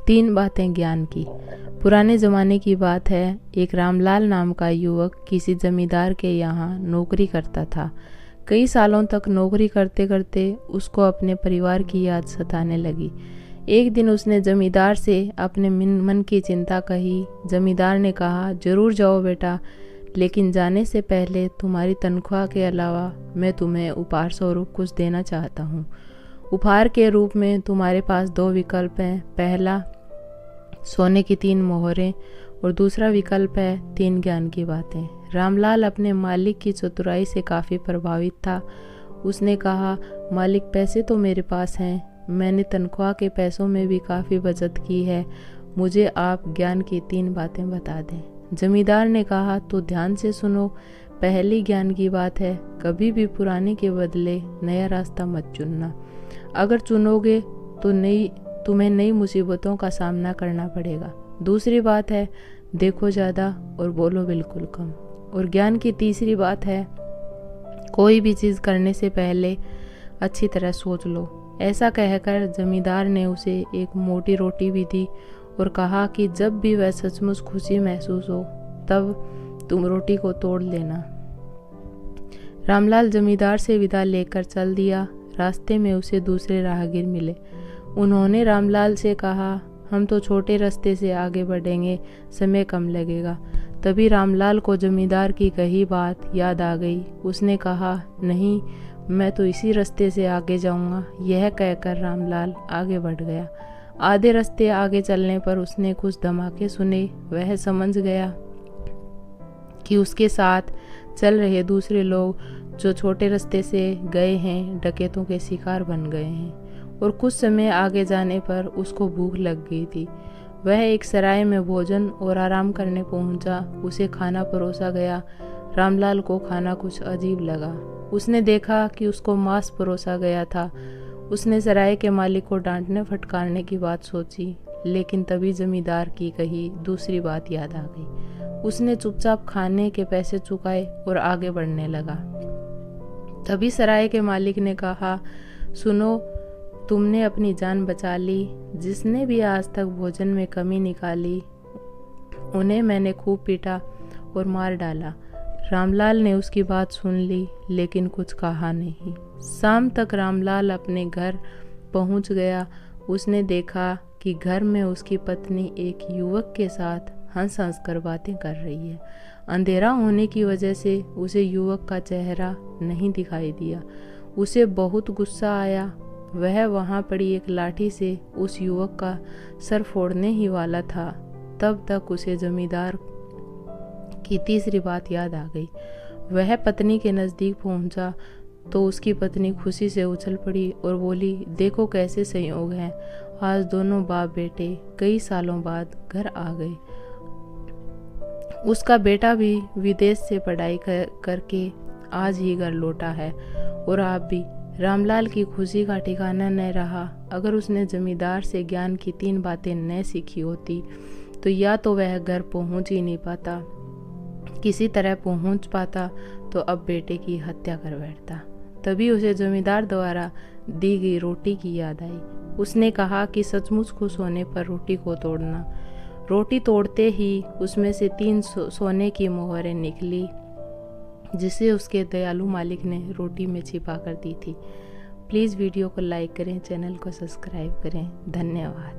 3 बातें ज्ञान की। पुराने ज़माने की बात है, एक रामलाल नाम का युवक किसी जमींदार के यहाँ नौकरी करता था। कई सालों तक नौकरी करते करते उसको अपने परिवार की याद सताने लगी। एक दिन उसने जमींदार से अपने मन की चिंता कही। जमींदार ने कहा, जरूर जाओ बेटा, लेकिन जाने से पहले तुम्हारी तनख्वाह के अलावा मैं तुम्हें उपहार स्वरूप कुछ देना चाहता हूँ। उपहार के रूप में तुम्हारे पास 2 विकल्प हैं। पहला, सोने की 3 मोहरें, और दूसरा विकल्प है 3 ज्ञान की बातें। रामलाल अपने मालिक की चतुराई से काफ़ी प्रभावित था। उसने कहा, मालिक, पैसे तो मेरे पास हैं, मैंने तनख्वाह के पैसों में भी काफ़ी बचत की है, मुझे आप ज्ञान की 3 बातें बता दें। जमींदार ने कहा, तो ध्यान से सुनो। पहली ज्ञान की बात है, कभी भी पुराने के बदले नया रास्ता मत चुनना। अगर चुनोगे तो तुम्हें नई मुसीबतों का सामना करना पड़ेगा। दूसरी बात है, देखो ज़्यादा और बोलो बिल्कुल कम। और ज्ञान की तीसरी बात है, कोई भी चीज़ करने से पहले अच्छी तरह सोच लो। ऐसा कहकर जमींदार ने उसे एक मोटी रोटी भी दी और कहा कि जब भी वह सचमुच खुशी महसूस हो तब तुम रोटी को तोड़ लेना। रामलाल जमींदार से विदा लेकर चल दिया। रास्ते में उसे दूसरे राहगीर मिले। उन्होंने रामलाल से कहा, हम तो छोटे रास्ते से आगे बढ़ेंगे, समय कम लगेगा। तभी रामलाल को जमींदार की कही बात याद आ गई। उसने कहा, नहीं, मैं तो इसी रास्ते से आगे जाऊंगा। यह कहकर रामलाल आगे बढ़ गया। आधे रास्ते आगे चलने पर उसने कुछ धमाके सुने। वह समझ गया कि उसके साथ चल रहे दूसरे लोग जो छोटे रास्ते से गए हैं, डकैतों के शिकार बन गए हैं। और कुछ समय आगे जाने पर उसको भूख लग गई थी। वह एक सराय में भोजन और आराम करने पहुंचा। उसे खाना परोसा गया। रामलाल को खाना कुछ अजीब लगा। उसने देखा कि उसको मांस परोसा गया था। उसने सराय के मालिक को डांटने फटकारने की बात सोची, लेकिन तभी जमींदार की कही दूसरी बात याद आ गई। उसने चुपचाप खाने के पैसे चुकाए और आगे बढ़ने लगा। तभी सराय के मालिक ने कहा, सुनो, तुमने अपनी जान बचा ली। जिसने भी आज तक भोजन में कमी निकाली उन्हें मैंने खूब पीटा और मार डाला। रामलाल ने उसकी बात सुन ली, लेकिन कुछ कहा नहीं। शाम तक रामलाल अपने घर पहुंच गया। उसने देखा कि घर में उसकी पत्नी एक युवक के साथ हंस हंस कर बातें कर रही है। अंधेरा होने की वजह से उसे युवक का चेहरा नहीं दिखाई दिया। उसे बहुत गुस्सा आया। वह वहां पड़ी एक लाठी से उस युवक का सर फोड़ने ही वाला था। तब तक उसे जमींदार की तीसरी बात याद आ गई। वह पत्नी के नज़दीक पहुंचा तो उसकी पत्नी खुशी से उछल पड़ी और बोली, देखो कैसे संयोग हैं, आज दोनों बाप बेटे कई सालों बाद घर आ गए। उसका बेटा भी विदेश से पढ़ाई करके आज ही घर लौटा है और आप भी। रामलाल की खुशी का ठिकाना न रहा। अगर उसने जमींदार से ज्ञान की 3 बातें न सीखी होती तो या तो वह घर पहुंच ही नहीं पाता, किसी तरह पहुंच पाता तो अब बेटे की हत्या कर बैठता। तभी उसे जमींदार द्वारा दी गई रोटी की याद आई। उसने कहा कि सचमुच खुश होने पर रोटी को तोड़ना। रोटी तोड़ते ही उसमें से 3 सोने की मोहरें निकली, जिसे उसके दयालु मालिक ने रोटी में छिपा कर दी थी। प्लीज़ वीडियो को लाइक करें, चैनल को सब्सक्राइब करें। धन्यवाद।